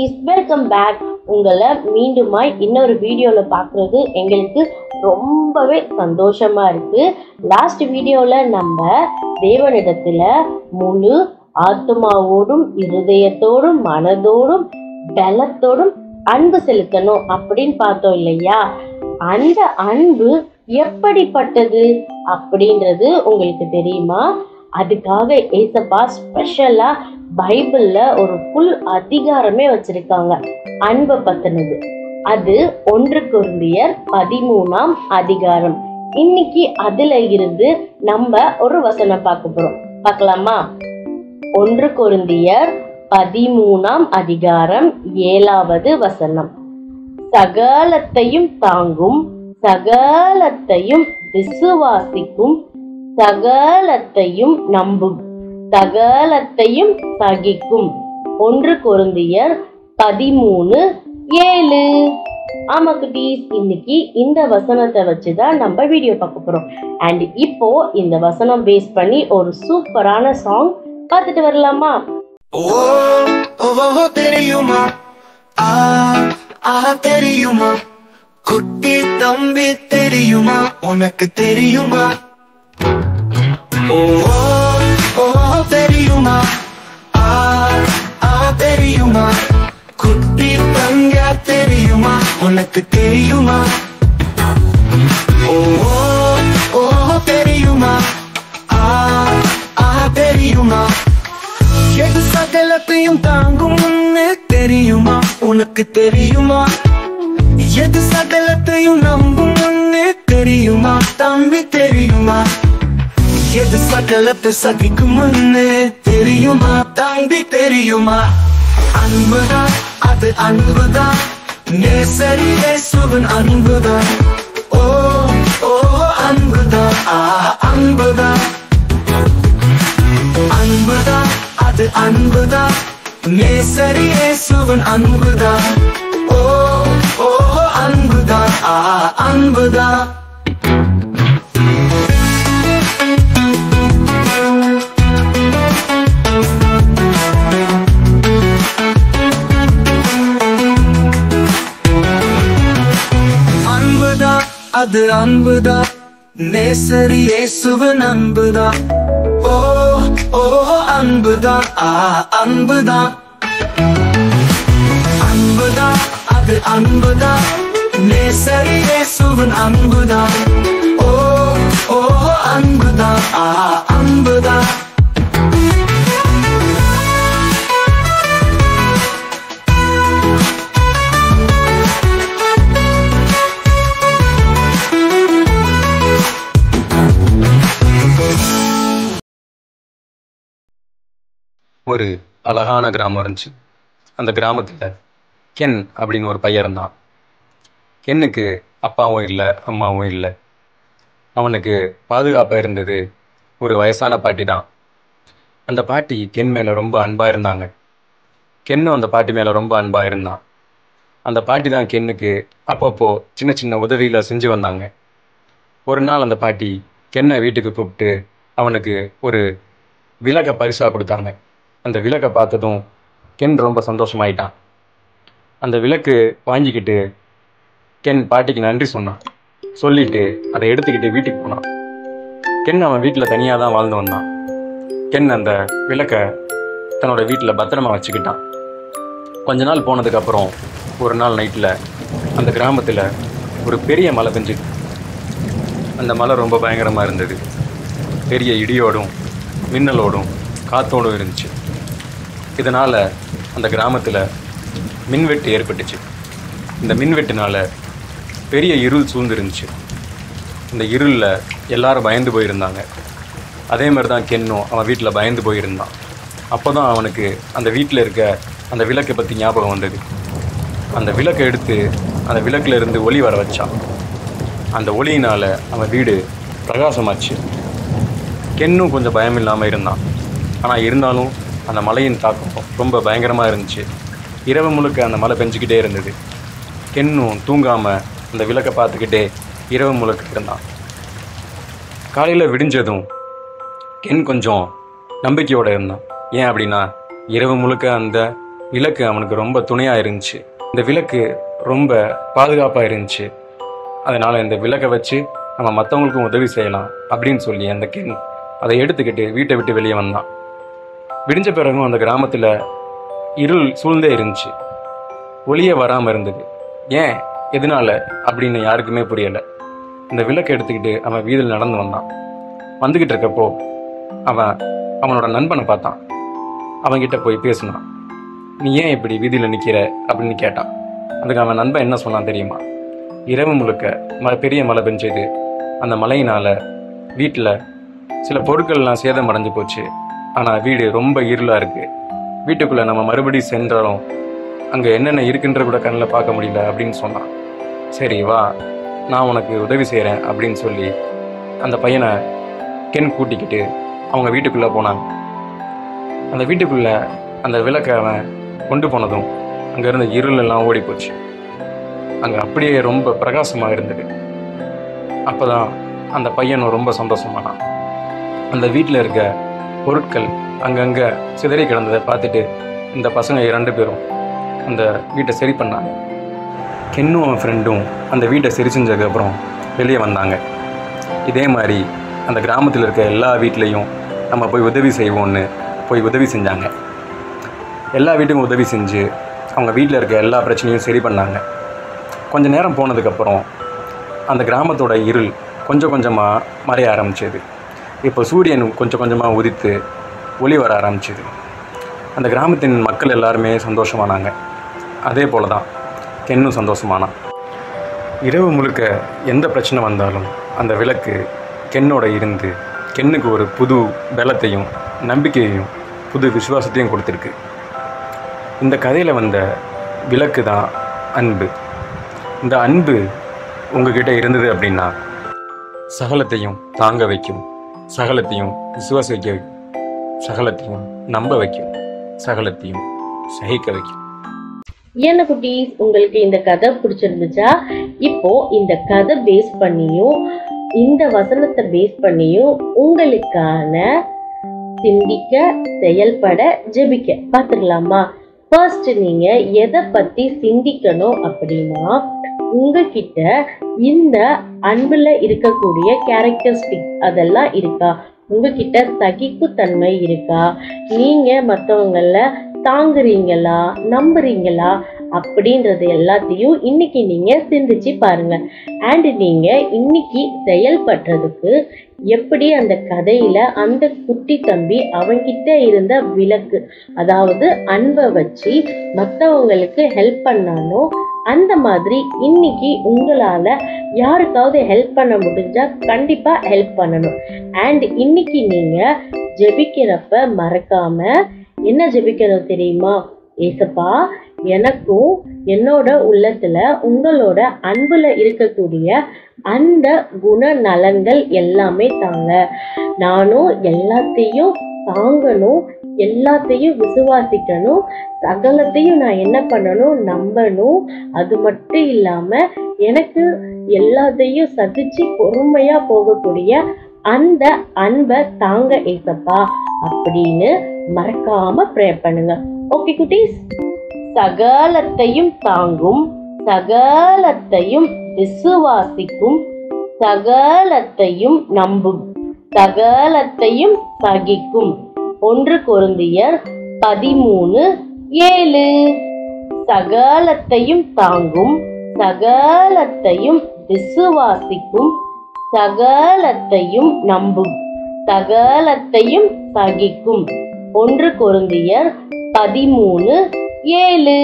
குட்டீஸ், welcome back. உங்களை மீண்டுமாய் இன்னொரு வீடியோவில் பார்க்குறது எங்களுக்கு ரொம்பவே சந்தோஷமா இருக்கு. லாஸ்ட் வீடியோவில் நம்ம தேவனிடத்தில் முழு ஆத்மாவோடும் இருதயத்தோடும் மனதோடும் பலத்தோடும் அன்பு செலுத்தணும் அப்படின்னு பார்த்தோம் இல்லையா? அந்த அன்பு எப்படிப்பட்டது அப்படின்றது உங்களுக்கு தெரியுமா? அதுக்காக ஏசப்பா ஸ்பெஷலா பைபிள்ல ஒரு ஃபுல் அதிகாரமே வச்சிருக்காங்க அன்பை பத்தினது. அது 1 கொரிந்தியர் 13ஆம் அதிகாரம். இன்னைக்கு அதுல இருந்து நம்ம ஒரு வசனம் பார்க்க போறோம். பார்க்கலாமா? 1 கொரிந்தியர் 13ஆம் அதிகாரம் 7வது வசனம். சகலத்தையும் தாங்கும், சகலத்தையும் விசுவாசிக்கும், சகலத்தையும் நம்பும், சகலத்தையும் சகிக்கும். 1 கொரிந்தியர் 13:7. ஆமா குட்டீஸ், இன்னைக்கு இந்த வசனத்தை வச்சுதான் நம்ம வீடியோ பார்க்க போறோம். அண்ட் இப்போ இந்த வசனம் பேஸ் பண்ணி ஒரு சூப்பரான சாங் பார்த்துட்டு வரலாமா? தெரியுமா, தெரியுமா, குட்டி தம்பி தெரியுமா, உனக்கு தெரியுமா? தெரியுமா, தெரியுமா, குட்டி தங்க தெரியுமா, உனக்கு தெரியுமா? தெரியுமா, தெரியுமா, எது சகலத்தையும் தாங்கும் தெரியுமா, உனக்கு தெரியுமா? எது சகலத்தையும் நம்பும் தெரியுமா, தம்பி தெரியுமா? எது சகலத்தை சகிக்கும் தெரியுமா, தம்பி தெரியுமா? அன்புதான், அது அன்புதான், நேசரி இயேசுவின் அன்புதான். ஓ ஓ அன்புதான், அன்புதான், அன்புதான், அது அன்புதான், நேசரி இயேசுவின் அன்புதான். ஓ ஓ அன்புதான், அன்புதான். அது அன்புதான், நேசரி இயேசுவின் அன்புதான். ஓ ஓ அன்புதான், அன்புதான், அன்புதான், அது அன்புதான், நேசரி இயேசுவின் அன்புதான். ஓ ஓ அன்புதான், அன்புதான். ஒரு அழகான கிராமம் இருந்துச்சு. அந்த கிராமத்தில் கென் அப்படின்னு ஒரு பையன் இருந்தான். கென்னுக்கு அப்பாவும் இல்லை, அம்மாவும் இல்லை. அவனுக்கு பாதுகாப்பாக இருந்தது ஒரு வயசான பாட்டி தான். அந்த பாட்டி கென் மேலே ரொம்ப அன்பாக இருந்தாங்க. கென்னும் அந்த பாட்டி மேலே ரொம்ப அன்பாக இருந்தான். அந்த பாட்டி தான் கென்னுக்கு அப்பப்போ சின்ன சின்ன உதவிகளை செஞ்சு வந்தாங்க. ஒரு நாள் அந்த பாட்டி கென்னை வீட்டுக்கு கூப்பிட்டு அவனுக்கு ஒரு விளக்கை பரிசாக கொடுத்தாங்க. அந்த விளக்கை பார்த்ததும் கென் ரொம்ப சந்தோஷமாயிட்டான். அந்த விளக்கு வாங்கிக்கிட்டு கென் பாட்டிக்கு நன்றி சொன்னான். சொல்லிட்டு அதை எடுத்துக்கிட்டு வீட்டுக்கு போனான். கென் அவன் வீட்டில் தனியாக தான் வாழ்ந்து வந்தான். கென் அந்த விளக்கை தன்னோட வீட்டில் பத்திரமா வச்சுக்கிட்டான். கொஞ்ச நாள் போனதுக்கப்புறம் ஒரு நாள் நைட்டில் அந்த கிராமத்தில் ஒரு பெரிய மழை பெஞ்சுது. அந்த மழை ரொம்ப பயங்கரமாக இருந்தது. பெரிய இடியோடும் மின்னலோடும் காற்றோடும் இருந்துச்சு. இதனால் அந்த கிராமத்தில் மின்வெட்டு ஏற்பட்டுச்சு. இந்த மின்வெட்டுனால் பெரிய இருள் சூழ்ந்துருந்துச்சு. இந்த இருளில் எல்லாரும் பயந்து போயிருந்தாங்க. அதே மாதிரி தான் கென்னும் அவன் வீட்டில் பயந்து போயிருந்தான். அப்போ தான் அவனுக்கு அந்த வீட்டில் இருக்க அந்த விளக்கை பற்றி ஞாபகம் வந்தது. அந்த விளக்கை எடுத்து அந்த விளக்கில் இருந்து ஒளி வர வச்சான். அந்த ஒளியினால் அவன் வீடு பிரகாசமாச்சு. கென்னும் கொஞ்சம் பயம் இல்லாமல் இருந்தான். ஆனால் இருந்தாலும் அந்த மழையின் தாக்கம் ரொம்ப பயங்கரமாக இருந்துச்சு. இரவு முழுக்க அந்த மழை பெஞ்சிக்கிட்டே இருந்தது. கென்னும் தூங்காமல் அந்த விளக்கை பார்த்துக்கிட்டே இரவு முழுக்க இருந்தான். காலையில் விடிஞ்சதும் கென் கொஞ்சம் நம்பிக்கையோடு இருந்தான். ஏன் அப்படின்னா இரவு முழுக்க அந்த விளக்கு அவனுக்கு ரொம்ப துணையாக இருந்துச்சு. இந்த விளக்கு ரொம்ப பாதுகாப்பாக இருந்துச்சு. அதனால் இந்த விளக்கை வச்சு நம்ம மற்றவங்களுக்கும் உதவி செய்யலாம் அப்படின்னு சொல்லி அந்த கென் அதை எடுத்துக்கிட்டு வீட்டை விட்டு வெளியே வந்தான். விடிஞ்ச பிறகும் அந்த கிராமத்தில் இருள் சூழ்ந்தே இருந்துச்சு. ஒளியே வராமல் இருந்தது. ஏன், எதனால அப்படின்னு யாருக்குமே புரியலை. இந்த விளக்கை எடுத்துக்கிட்டு அவன் வீதியில் நடந்து வந்தான். வந்துக்கிட்டு இருக்கப்போ அவனோட நண்பனை பார்த்தான். அவன்கிட்ட போய் பேசினான். நீ ஏன் இப்படி வீதியில் நிற்கிற அப்படின்னு கேட்டான். அதுக்கு அவன் நண்பன் என்ன சொன்னான் தெரியுமா? இரவு முழுக்க பெரிய மழை பெஞ்சது. அந்த மழையினால் வீட்டில் சில பொருட்கள்லாம் சேதம் அடைஞ்சு போச்சு. ஆனால் வீடு ரொம்ப இருளாக இருக்குது. வீட்டுக்குள்ளே நம்ம மறுபடியும் சென்றாலும் அங்கே என்னென்ன இருக்குன்ற கூட கண்ணில் பார்க்க முடியல அப்படின்னு சொன்னான். சரி வா, நான் உனக்கு உதவி செய்கிறேன் அப்படின்னு சொல்லி அந்த பையனை கென் கூட்டிக்கிட்டு அவங்க வீட்டுக்குள்ளே போனாங்க. அந்த வீட்டுக்குள்ளே அந்த விளக்கை அவன் கொண்டு போனதும் அங்கே இருந்த இருளெல்லாம் ஓடி போச்சு. அங்கே அப்படியே ரொம்ப பிரகாசமாக இருந்தது. அப்போ தான் அந்த பையனும் ரொம்ப சந்தோஷமானான். அந்த வீட்டில் இருக்க பொருட்கள் அங்கங்கே சிதறி கிடந்ததை பார்த்துட்டு இந்த பசங்க 2 பேரும் அந்த வீட்டை சரி பண்ணாங்க. கென்னும் அவன் ஃப்ரெண்டும் அந்த வீட்டை சரி செஞ்சதுக்கப்புறம் வெளியே வந்தாங்க. இதே மாதிரி அந்த கிராமத்தில் இருக்க எல்லா வீட்லேயும் நம்ம போய் உதவி செய்வோன்னு போய் உதவி செஞ்சாங்க. எல்லா வீட்டுக்கும் உதவி செஞ்சு அவங்க வீட்டில் இருக்க எல்லா பிரச்சனையும் சரி பண்ணாங்க. கொஞ்சம் நேரம் போனதுக்கப்புறம் அந்த கிராமத்தோட இருள் கொஞ்சம் கொஞ்சமாக மறைய ஆரம்பிச்சது. இப்போ சூரியன் கொஞ்சம் கொஞ்சமாக உதித்து ஒளி வர ஆரம்பிச்சிது. அந்த கிராமத்தின் மக்கள் எல்லாருமே சந்தோஷமானாங்க. அதே போல தான் கென்னும் சந்தோஷமானான். இரவு முழுக்க எந்த பிரச்சனை வந்தாலும் அந்த விளக்கு கென்னோட இருந்து கென்னுக்கு ஒரு புது பலத்தையும் நம்பிக்கையையும் புது விசுவாசத்தையும் கொடுத்துருக்கு. இந்த கதையில் வந்த விளக்கு தான் அன்பு. இந்த அன்பு உங்ககிட்ட இருந்தது அப்படின்னா சகலத்தையும் தாங்க வைக்கும், சகலத்தையும் விசுவாசிக்க வைக்கும், சகலத்தையும் நம்ப வைக்கும், சகலத்தையும் சகிக்க வைக்கும். என்ன குட்டீஸ், உங்களுக்கு இந்த கதை பிடிச்சிருந்துச்சா? இப்போ இந்த கதை பேஸ் பண்ணியும் இந்த வசனத்தை பேஸ் பண்ணியும் உங்களுக்கான சிந்திக்க, செயல்பட, ஜெபிக்க பார்த்துக்கலாமா? ஃபர்ஸ்ட் நீங்க எதை பத்தி சிந்திக்கணும் அப்படின்னா, உங்ககிட்ட இந்த அன்புல இருக்கக்கூடிய கேரக்டரிஸ்டிக்ஸ் அதெல்லாம் இருக்கா? உங்ககிட்ட சகிப்புத்தன்மை இருக்கா? நீங்க மற்றவங்கள தாங்குறீங்களா, நம்புறீங்களா அப்படின்றது எல்லாத்தையும் இன்னைக்கு நீங்க சிந்திச்சு பாருங்க. அண்ட் நீங்க இன்னைக்கு செயல்படுறதுக்கு எப்படி அந்த கதையில அந்த குட்டி தம்பி அவன்கிட்ட இருந்த விளக்கு, அதாவது அன்பை வச்சு மற்றவங்களுக்கு ஹெல்ப் பண்ணானோ அந்த மாதிரி இன்னைக்கு உங்களால யாருக்காவது ஹெல்ப் பண்ண முடிஞ்சா கண்டிப்பா ஹெல்ப் பண்ணணும். அண்ட் இன்னைக்கு நீங்க ஜெபிக்கிறப்ப மறக்காம என்ன ஜெபிக்கணும் தெரியுமா? ஏசப்பா, எனக்கும் என்னோட உள்ளத்துல உங்களோட அன்புல இருக்கக்கூடிய அந்த குண நலன்கள் எல்லாமே தாங்க. நானும் எல்லாத்தையும் தாங்கணும், எல்லாத்தையும் விசுவாசிக்கணும், சகலத்தையும் நான் என்ன பண்ணணும், நம்பணும். அது மட்டும் இல்லாம எனக்கு எல்லாத்தையும் சகிச்சு பொறுமையா போகக்கூடிய அந்த அன்பை தாங்க ஏசப்பா அப்படின்னு மறக்காம ப்ரேயர் பண்ணுங்க. ஓகே குட்டீஸ், சகலத்தையும் தாங்கும், சகலத்தையும் விசுவாசிக்கும், சகலத்தையும் நம்பும், சகலத்தையும் சகிக்கும். 1 கொரிந்தியர் 13:7. சகலத்தையும் தாங்கும், சகலத்தையும் விசுவாசிக்கும், சகலத்தையும் நம்பும், சகலத்தையும் சகிக்கும். 1 கொரிந்தியர் 13:7.